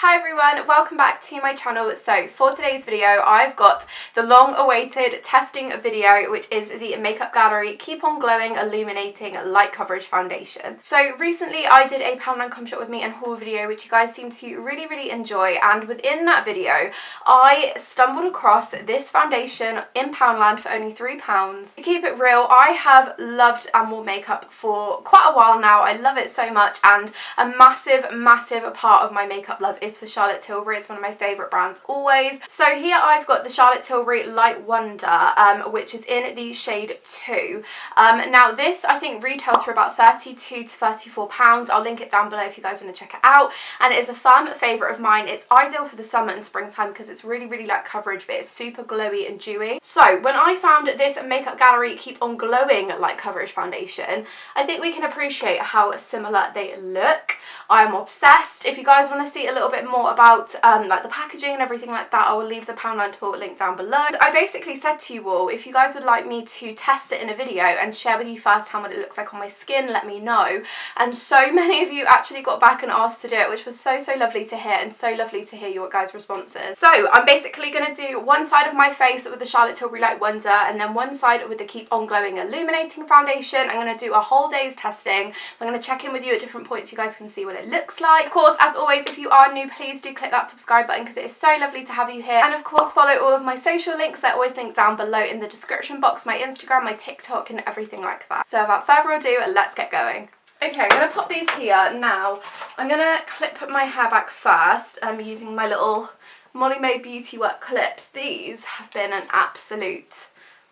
Hi everyone, welcome back to my channel. So for today's video I've got the long awaited testing video, which is the Makeup Gallery Keep On Glowing Illuminating Light Coverage Foundation. So recently I did a Poundland come shop with me and haul video which you guys seem to really enjoy, and within that video I stumbled across this foundation in Poundland for only £3. To keep it real, I have loved and worn makeup for quite a while now. I love it so much, and a massive part of my makeup love is for Charlotte Tilbury. It's one of my favourite brands always. So here I've got the Charlotte Tilbury Light Wonder, which is in the shade 2. Now this I think retails for about £32 to £34. I'll link it down below if you guys want to check it out, and it is a firm favourite of mine. It's ideal for the summer and springtime because it's really light coverage, but it's super glowy and dewy. So when I found this Makeup Gallery Keep On Glowing Light Coverage Foundation, I think we can appreciate how similar they look. I am obsessed. If you guys want to see a little bit more about like the packaging and everything like that, I will leave the Poundland haul link down below. I basically said to you all, if you guys would like me to test it in a video and share with you firsthand what it looks like on my skin, let me know. And so many of you actually got back and asked to do it, which was so lovely to hear, and so lovely to hear your guys' responses. So I'm basically going to do one side of my face with the Charlotte Tilbury Light Wonder and then one side with the Keep On Glowing Illuminating Foundation. I'm going to do a whole day's testing, so I'm going to check in with you at different points so you guys can see what it looks like. Of course, as always, if you are new, please do click that subscribe button because it is so lovely to have you here. And of course, follow all of my social links. They're always linked down below in the description box, my Instagram, my TikTok and everything like that. So without further ado, let's get going. Okay, I'm going to pop these here now. I'm going to clip my hair back first using my little Molly Mae Beauty Work clips. These have been an absolute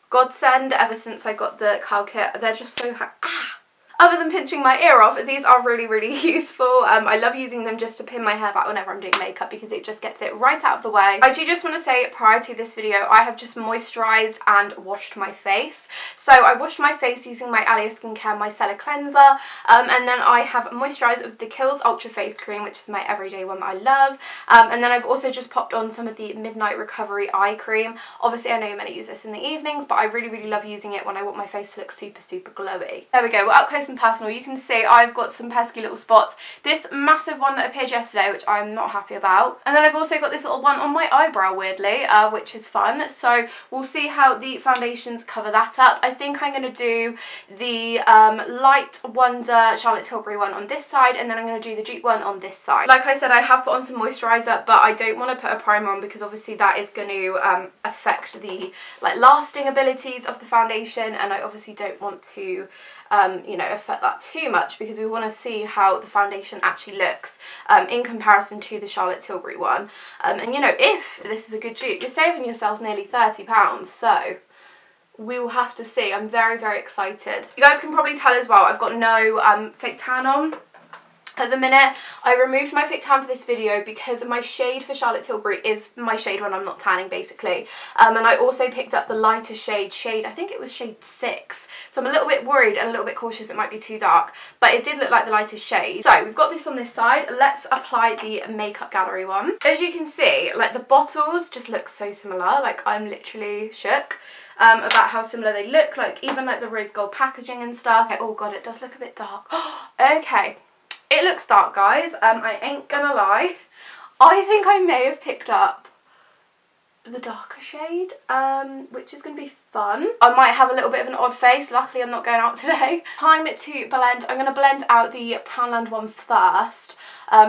godsend ever since I got the curl kit. They're just so other than pinching my ear off, these are really useful. I love using them just to pin my hair back whenever I'm doing makeup because it just gets it right out of the way. I do just want to say, prior to this video, I have just moisturised and washed my face. So I washed my face using my Alia Skincare Micellar Cleanser, and then I have moisturised with the Kiehl's Ultra Face Cream, which is my everyday one that I love. And then I've also just popped on some of the Midnight Recovery Eye Cream. Obviously, I know you're meant to use this in the evenings, but I really love using it when I want my face to look super glowy. There we go, we're up close and personal. You can see I've got some pesky little spots. This massive one that appeared yesterday, which I'm not happy about, and then I've also got this little one on my eyebrow, weirdly, which is fun. So we'll see how the foundations cover that up. I think I'm going to do the Light Wonder Charlotte Tilbury one on this side, and then I'm going to do the Dupe one on this side. Like I said, I have put on some moisturiser, but I don't want to put a primer on because obviously that is going to affect the lasting abilities of the foundation, and I obviously don't want to you know, affect that too much because we want to see how the foundation actually looks in comparison to the Charlotte Tilbury one. And you know, if this is a good dupe, you're saving yourself nearly £30, so we will have to see. I'm very excited. You guys can probably tell as well, I've got no fake tan on at the minute. I removed my fake tan for this video because my shade for Charlotte Tilbury is my shade when I'm not tanning, basically. And I also picked up the lighter shade, I think it was shade 6. So I'm a little bit worried and a little bit cautious it might be too dark, but it did look like the lightest shade. So we've got this on this side. Let's apply the Makeup Gallery one. As you can see, like the bottles just look so similar. Like I'm literally shook about how similar they look. Like even like the rose gold packaging and stuff. Oh god, it does look a bit dark. Okay. It looks dark, guys. I ain't gonna lie. I think I may have picked up the darker shade, which is going to be fun. I might have a little bit of an odd face. Luckily, I'm not going out today. Time to blend. I'm going to blend out the Poundland one first,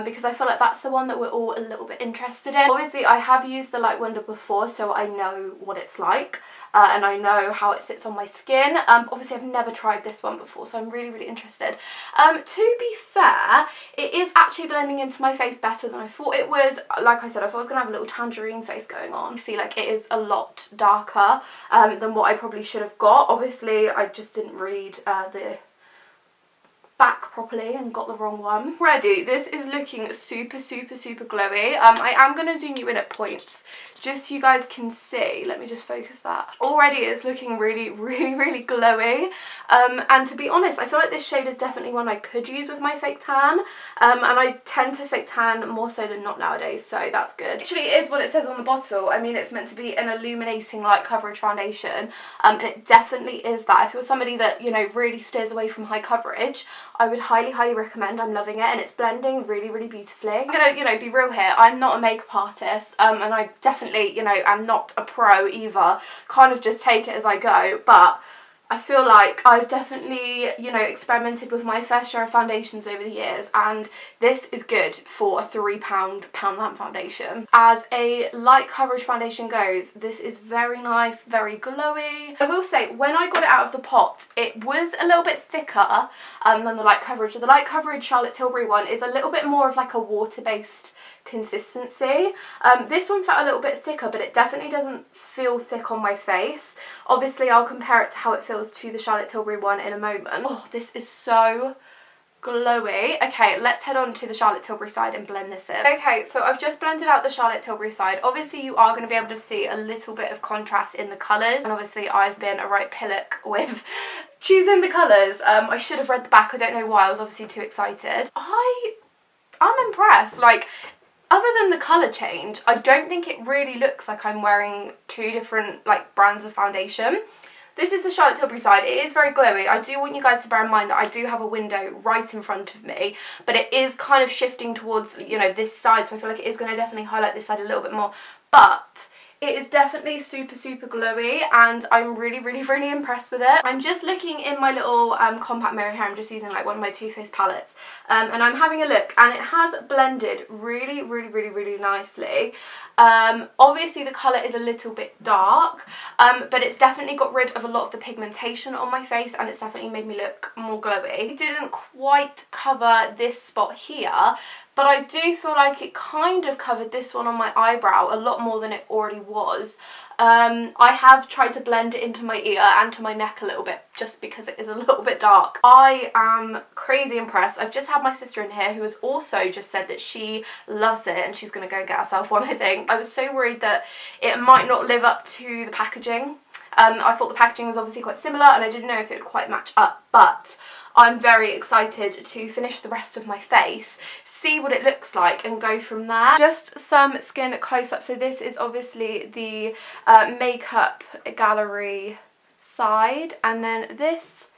because I feel like that's the one that we're all a little bit interested in. Obviously, I have used the Light Wonder before, so I know what it's like. And I know how it sits on my skin. Obviously I've never tried this one before, so I'm really interested. To be fair, it is actually blending into my face better than I thought it would. Like I said, I thought I was going to have a little tangerine face going on. See, like it is a lot darker than what I probably should have got. Obviously I just didn't read the back properly and got the wrong one. Ready, this is looking super glowy. I am going to zoom you in at points just so you guys can see. Let me just focus that. Already it's looking really glowy, and to be honest, I feel like this shade is definitely one I could use with my fake tan, and I tend to fake tan more so than not nowadays, so that's good. Actually, it is what it says on the bottle. I mean, it's meant to be an illuminating light coverage foundation, and it definitely is that. If you're somebody that, you know, really steers away from high coverage, I would highly recommend. I'm loving it, and it's blending really beautifully. I'm gonna, you know, be real here. I'm not a makeup artist, and I definitely, you know, am not a pro either. Kind of just take it as I go, but I feel like I've definitely, you know, experimented with my fair share of foundations over the years, and this is good for a £3 Poundland foundation. As a light coverage foundation goes, this is very nice, very glowy. I will say, when I got it out of the pot, it was a little bit thicker than the light coverage. The light coverage Charlotte Tilbury one is a little bit more of like a water-based consistency. This one felt a little bit thicker, but it definitely doesn't feel thick on my face. Obviously, I'll compare it to how it feels to the Charlotte Tilbury one in a moment. Oh, this is so glowy. Okay, let's head on to the Charlotte Tilbury side and blend this in. Okay, so I've just blended out the Charlotte Tilbury side. Obviously, you are going to be able to see a little bit of contrast in the colours, and obviously I've been a right pillock with choosing the colours. I should have read the back. I don't know why. I was obviously too excited. I'm impressed. Like, other than the colour change, I don't think it really looks like I'm wearing two different like brands of foundation. This is the Charlotte Tilbury side. It is very glowy. I do want you guys to bear in mind that I do have a window right in front of me, but it is kind of shifting towards, you know, this side, so I feel like it is going to definitely highlight this side a little bit more. But it is definitely super glowy, and I'm really impressed with it. I'm just looking in my little compact mirror here. I'm just using like one of my Too Faced palettes, and I'm having a look, and it has blended really nicely. Obviously the colour is a little bit dark, but it's definitely got rid of a lot of the pigmentation on my face, and it's definitely made me look more glowy. It didn't quite cover this spot here, but I do feel like it kind of covered this one on my eyebrow a lot more than it already was. I have tried to blend it into my ear and to my neck a little bit, just because it is a little bit dark. I am crazy impressed. I've just had my sister in here who has also just said that she loves it, and she's going to go get herself one, I think. I was so worried that it might not live up to the packaging. I thought the packaging was obviously quite similar, and I didn't know if it would quite match up, but I'm very excited to finish the rest of my face, see what it looks like, and go from there. Just some skin close-up. So this is obviously the Makeup Gallery side, and then this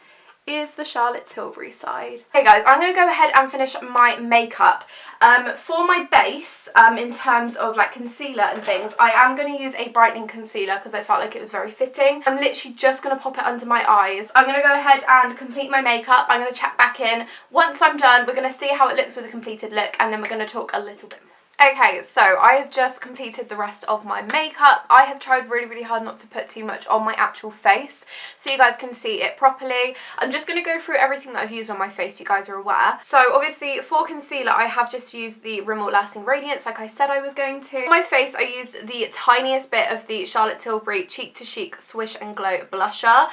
is the Charlotte Tilbury side. Okay guys, I'm going to go ahead and finish my makeup. For my base, in terms of like concealer and things, I am going to use a brightening concealer because I felt like it was very fitting. I'm literally just going to pop it under my eyes. I'm going to go ahead and complete my makeup. I'm going to check back in. Once I'm done, we're going to see how it looks with a completed look, and then we're going to talk a little bit more. Okay, so I have just completed the rest of my makeup. I have tried really hard not to put too much on my actual face so you guys can see it properly. I'm just going to go through everything that I've used on my face, you guys are aware. So obviously for concealer, I have just used the Rimmel Lasting Radiance like I said I was going to. On my face, I used the tiniest bit of the Charlotte Tilbury Cheek to Chic Swish and Glow blusher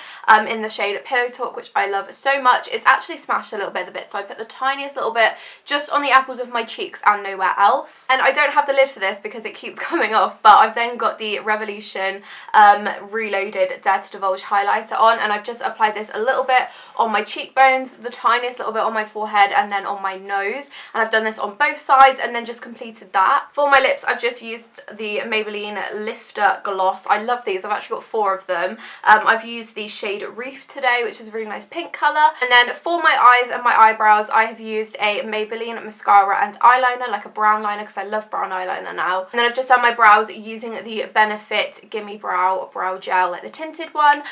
in the shade Pillow Talk, which I love so much. It's actually smashed a little bit of the bit, so I put the tiniest little bit just on the apples of my cheeks and nowhere else. And I don't have the lid for this because it keeps coming off, but I've then got the Revolution Reloaded Dare to Divulge highlighter on, and I've just applied this a little bit on my cheekbones, the tiniest little bit on my forehead, and then on my nose. And I've done this on both sides and then just completed that. For my lips, I've just used the Maybelline Lifter Gloss. I love these. I've actually got 4 of them. I've used the shade Reef today, which is a really nice pink colour. And then for my eyes and my eyebrows, I have used a Maybelline mascara and eyeliner, like a brown liner, because I love brown eyeliner now. And then I've just done my brows using the Benefit Gimme Brow Brow Gel, like the tinted one.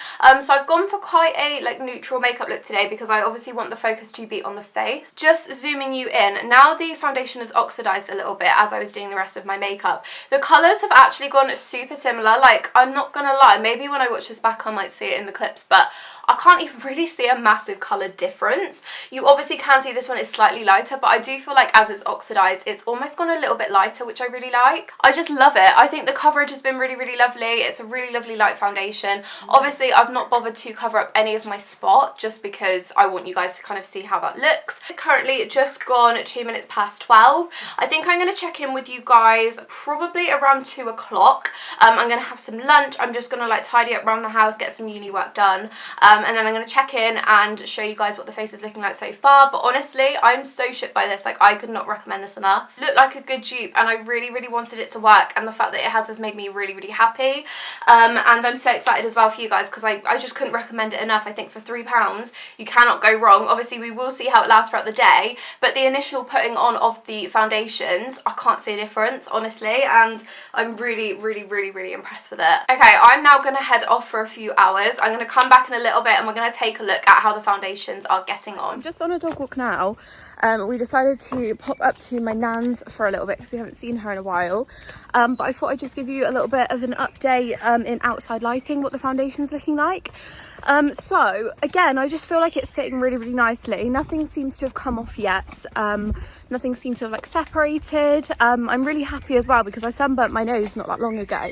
So I've gone for quite a like neutral makeup look today because I obviously want the focus to be on the face. Just zooming you in, now the foundation has oxidized a little bit as I was doing the rest of my makeup. The colours have actually gone super similar. Like, I'm not gonna lie, maybe when I watch this back I might see it in the clips, but I can't even really see a massive colour difference. You obviously can see this one is slightly lighter, but I do feel like as it's oxidised, it's almost gone a little bit lighter, which I really like. I just love it. I think the coverage has been really lovely. It's a really lovely light foundation. Obviously, I've not bothered to cover up any of my spot just because I want you guys to kind of see how that looks. It's currently just gone 2 minutes past 12. I think I'm going to check in with you guys probably around 2 o'clock. I'm going to have some lunch. I'm just going to like tidy up around the house, get some uni work done. and then I'm going to check in and show you guys what the face is looking like so far. But honestly, I'm so shook by this. Like, I could not recommend this enough. It looked like a good dupe, and I really wanted it to work, and the fact that it has made me really happy. And I'm so excited as well for you guys, because I just couldn't recommend it enough. I think for £3 you cannot go wrong. Obviously we will see how it lasts throughout the day, but the initial putting on of the foundations, I can't see a difference, honestly, and I'm really impressed with it. Okay, I'm now going to head off for a few hours. I'm going to come back in a little bit and we're going to take a look at how the foundations are getting on. I'm just on a dog walk now. We decided to pop up to my nan's for a little bit because we haven't seen her in a while, but I thought I'd just give you a little bit of an update in outside lighting, what the foundation's looking like. So again, I just feel like it's sitting really nicely. Nothing seems to have come off yet. Nothing seems to have like separated. I'm really happy as well because I sunburnt my nose not that long ago,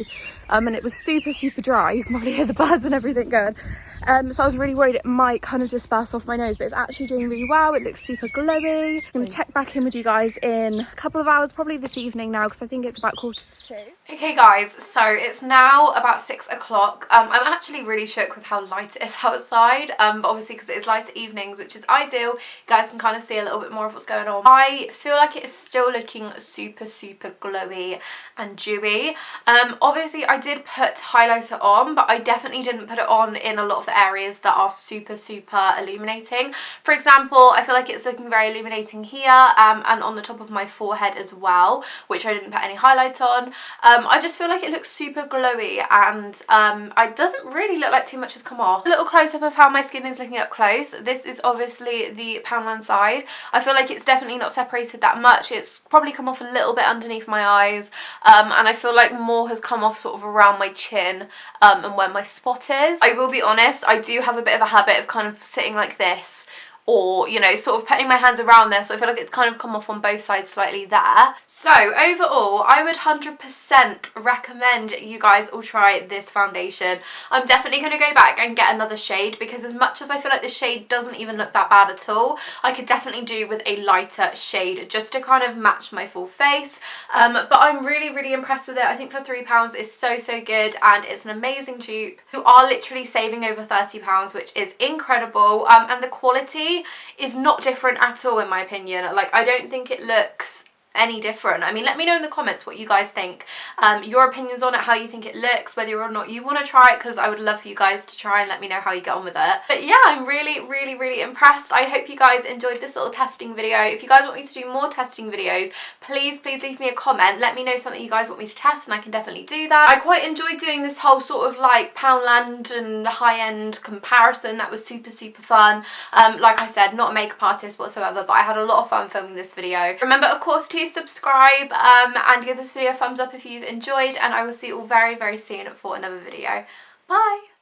and it was super dry. You can probably hear the buzz and everything going. So I was really worried it might kind of disperse off my nose, but it's actually doing really well. It looks super glowy. I'm going to check back in with you guys in a couple of hours, probably this evening now, because I think it's about 1:45. Okay guys, so it's now about 6 o'clock. I'm actually really shook with how light it is outside, but obviously because it is lighter evenings, which is ideal, you guys can kind of see a little bit more of what's going on. I feel like it is still looking super glowy and dewy. Obviously I did put highlighter on, but I definitely didn't put it on in a lot of the areas that are super illuminating. For example, I feel like it's looking very illuminating here, and on the top of my forehead as well, which I didn't put any highlight on. I just feel like it looks super glowy, and it doesn't really look like too much has come off. A little close-up of how my skin is looking up close. This is obviously the Poundland side. I feel like it's definitely not separated that much. It's probably come off a little bit underneath my eyes, and I feel like more has come off sort of around my chin, and where my spot is. I will be honest, I do have a bit of a habit of kind of sitting like this, or, you know, sort of putting my hands around there, so I feel like it's kind of come off on both sides slightly there. So overall, I would 100% recommend you guys all try this foundation. I'm definitely going to go back and get another shade, because as much as I feel like this shade doesn't even look that bad at all, I could definitely do with a lighter shade just to kind of match my full face. But I'm really impressed with it. I think for £3 it's so good, and it's an amazing dupe. You are literally saving over £30, which is incredible, and the quality is not different at all in my opinion. Like, I don't think it looks any different. I mean, let me know in the comments what you guys think, your opinions on it, how you think it looks, whether or not you want to try it, because I would love for you guys to try and let me know how you get on with it. But yeah, I'm really impressed. I hope you guys enjoyed this little testing video. If you guys want me to do more testing videos, please leave me a comment. Let me know something you guys want me to test, and I can definitely do that. I quite enjoyed doing this whole sort of like Poundland and high-end comparison. That was super fun. Like I said, not a makeup artist whatsoever, but I had a lot of fun filming this video. Remember, of course, to subscribe and give this video a thumbs up if you've enjoyed, and I will see you all very soon for another video. Bye!